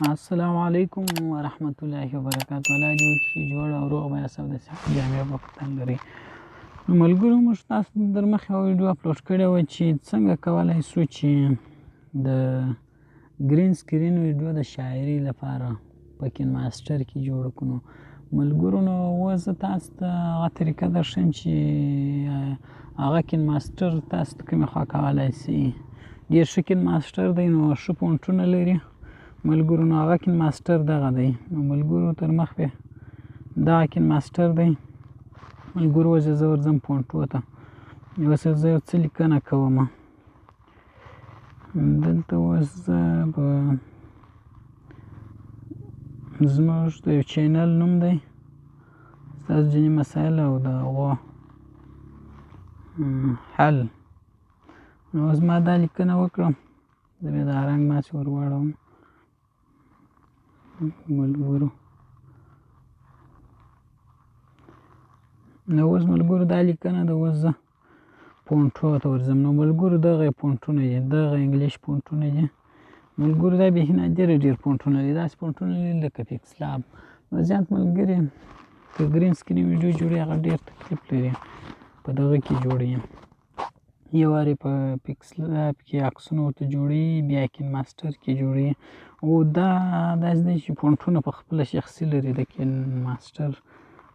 السلام علیکم ورحمت الله وبرکاته. الله دې وکړي چې جوړ او روغ به یاست او د صحت جامې به په تن لرئ. نو ملګرو، موږ تاسو در مخې یوه ویډیو اپلوډ کړې وه چې څنګه کولی شو چې د ګرین سکرین ویډیو د شاعري لپاره په کین ماسټر کې جوړ کړو. ملګرو، نو اوس زه تاسو ته هغه طریقه درښیم چې هغه کین ماسټر تاسو ته کومې خوا کولی شي. ډېر ښه کین ماسټر دی، نو ښه فونټونه لري ملګرو. نو هغه کین ماسټر دغه دی. نو ملګرو تر مخ پې دغه کین ماسټر دی ملګرو. اوس زه ورځم فونټو ته. اوس زه یو څه لیکنه کوم دلته. اوس زه به زموږ د یو چینل نوم دی ستاسو ځینې مسایل او د هغو حل. نو اوس ما دا لیکنه وکړم، زه بیا دا رنګ ماسې ور واړوم ملګرو. نو اوس ملګرو دا لیکنه ده. اوس زه فونټو ته ورځم. نو ملګرو دغه یې فونټونه دي، دغه انګلیش فونټونه دي ملګرو. دا بیخي نادره ډېر فونټونه دي، داسې فونټونه دي لکه پیکس لاب. نو زیات ملګري که ګرین سکرین ویډیو جوړوي هغه ډېر تکلیف لري، په دغه کې جوړوي. یو وار یې په پیکس لاب کې عکسونه ورته جوړوي، بیا کین ماسټر کې جوړوي. او دا داسې دی چې فونټونه په خپله شخصي لري. د کین ماسټر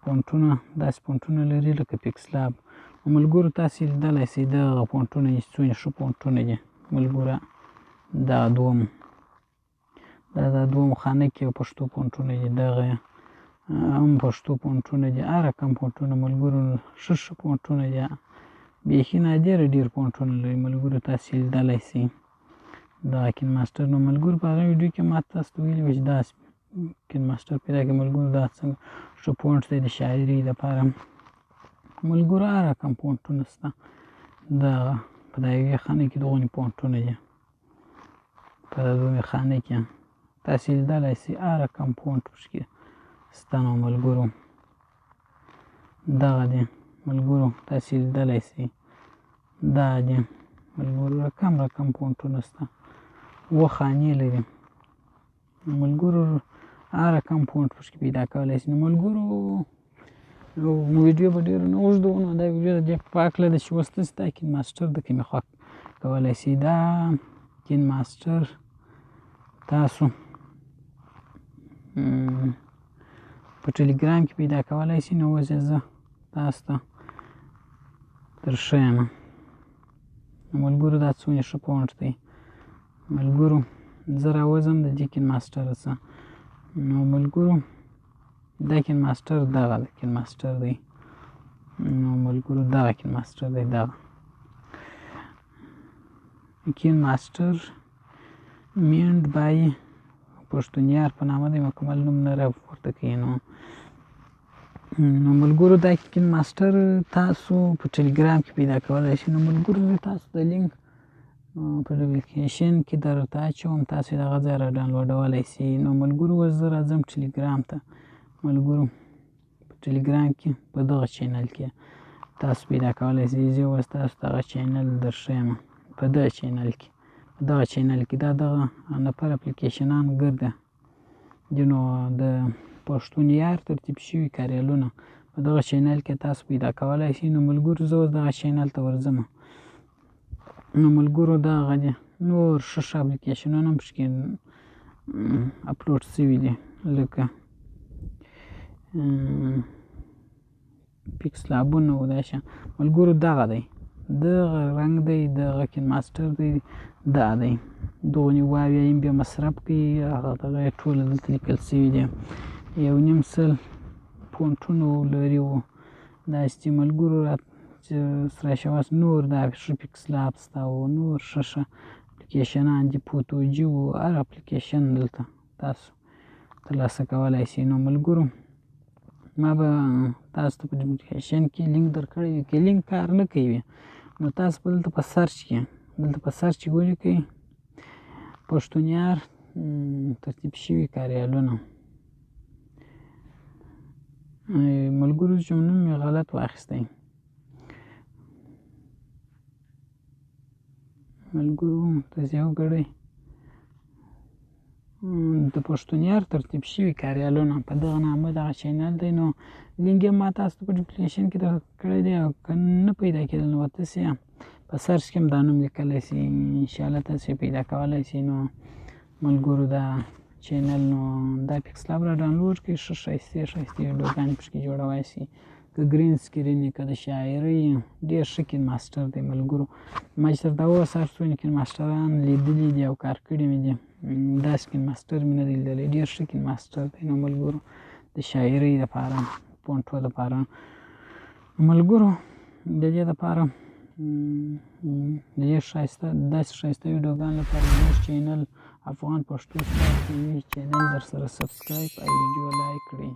فونټونه داسې فونټونه لري لکه پیکس لاب. ملګرو تاسې لیدلی شئ دغه فونټونه چې څومره ښه فونټونه دي ملګرو. دا دوم خانه کې پښتو فونټونه دي، دغه هم پښتو فونټونه دي. هر رقم فونټونه ملګرو، ښه فونټونه دي، بیخي نادره ډېر فونټونه لري ملګرو. تاسې لیدلی شئ دغه کین ماسټر. نو ملګرو په هغه ویډیو کې ما تاسو ته ویلي وو چې داسې کین ماسټر پیدا کړئ ملګرو. دا څنګه ښه فونټ دی د شاعري لپاره ملګرو. هر رقم فونټونه شته، دغه په دا یوې خانه کې دغونې فونټونه دي، په دغې خانه کې تاسې لیدلی شئ هر رقم فونټ پکې شته. نو ملګرو دغه دی ملګرو، تاسې لیدلی شئ دا دی ملګرو. رقم فونټونه شته، اووه خانې لري ملګرو. هر رقم فونټ پکې پیدا کولی شئ. نو ملګرو ویډیو به ډېره نه اوږدوو. نو دا ویډیو د دې په هکله ده چې اوس تاسې دا کین ماسټر د کومې خوا کولی شئ. دا کین ماسټر تاسو په ټلګرام کې پیدا کولی شئ. نو اوس یې زه تاسو ته درښیم ملګرو. دا څومره ښه فونټ دی ملګرو. زه راوځم د دې کین ماسټر څخه. نو ملګرو دا کین ماسټر دغه کین ماسټر دی. نو ملګرو دغه کین ماسټر دی، دغه کین ماسټر میډ بای پښتونیار په نامه دی، مکمل نوم نه راپورته کوي. نو ملګرو دا کین ماسټر تاسو په ټلګرام کې پیدا کولی شئ. نو ملګرو زه تاسو د لینک په اپلیکیشن کې درته اچوم، تاسو یې دغه ځای را ډاونلوډولی شئ. نو ملګرو اوس زه راځم ټلګرام ته ملګرو. په ټلګرام کې په دغه چینل کې تاسو پیدا کولی شئ. زه اوس تاسو دغه چینل درښیم. په دغه چینل کې دا دغه نفر اپلیکیشنان ګرده دي. نو د پښتونیار ترتیب شوي کاریالونه په دغه چینل کې تاسو پیدا کولی شئ. نو ملګرو زه اوس دغه چینل ته ورځم. نو ملګرو دغه دي نور ښه اپلیکیشنونه هم پکې اپلوډ شوي دي لکه پیکس لابونه او دا شیان ملګرو. دغه دی، دغه رنګ دی، دغه کین ماسټر دی، دا دی. دغونې واویایم بیا مصرف کوي، هغه دغه یې ټوله دلته لیکل شوي دي. 1.5 فونټونه لري. و داسې چې ملګرو سره شواس نور دا ښه پیکس لاب شته او نور ښه اپلیکیشنان دي، فوتوجي و هر اپلیکیشن دلته تاسو ترلاسه کولی شئ. نو ملګرو ما به تاسو ته په اپلیکیشن کې لینک درکړی وي. که لینک کار نه کوي نو تاسو به دلته په سرچ کې ولیکئ پښتونیار ترتیب شوي کاریالونه ملګرو. چې نوم مې غلط واخیستی ملګرو، تاسې وګورئ د پښتونيار ترتیب شوي کاریالونه په دغه نامه دغه چینل دی. نو لینک یې ما تاسو ته په ډسکریپشن کې درکړی دی او که نه پیدا کېدل نو تاسې په سرچ کې هم دا نوم لیکلی سي، انشاءالله تاسې پیدا کولی سي. نو ملګرو دا چینل نو دا پکس لاب را ډاونلوډ کړئ، ښه ښایستې ویډیوګانې پکې جوړولی سي، که ګرین سکرین یې که د شاعرۍ ډېر ښه کین ماسټر دی ملګرو. ما چې تر دا اوسه هر څو کین ماسټران لیدلي دي او کار کړي مې دي، داسې کین ماسټر مې نه دی لیدلی، ډېر ښه کین ماسټر دی. نو ملګرو د شاعرۍ دپاره پونټو دپاره ملګرو د دې دپاره د دې داسې ښایسته ویډیوګانو لپاره زموږ چینل افغان پښتو سټار ټي وي چینل در سره سبسکرایب او ویډیو لایک کړئ.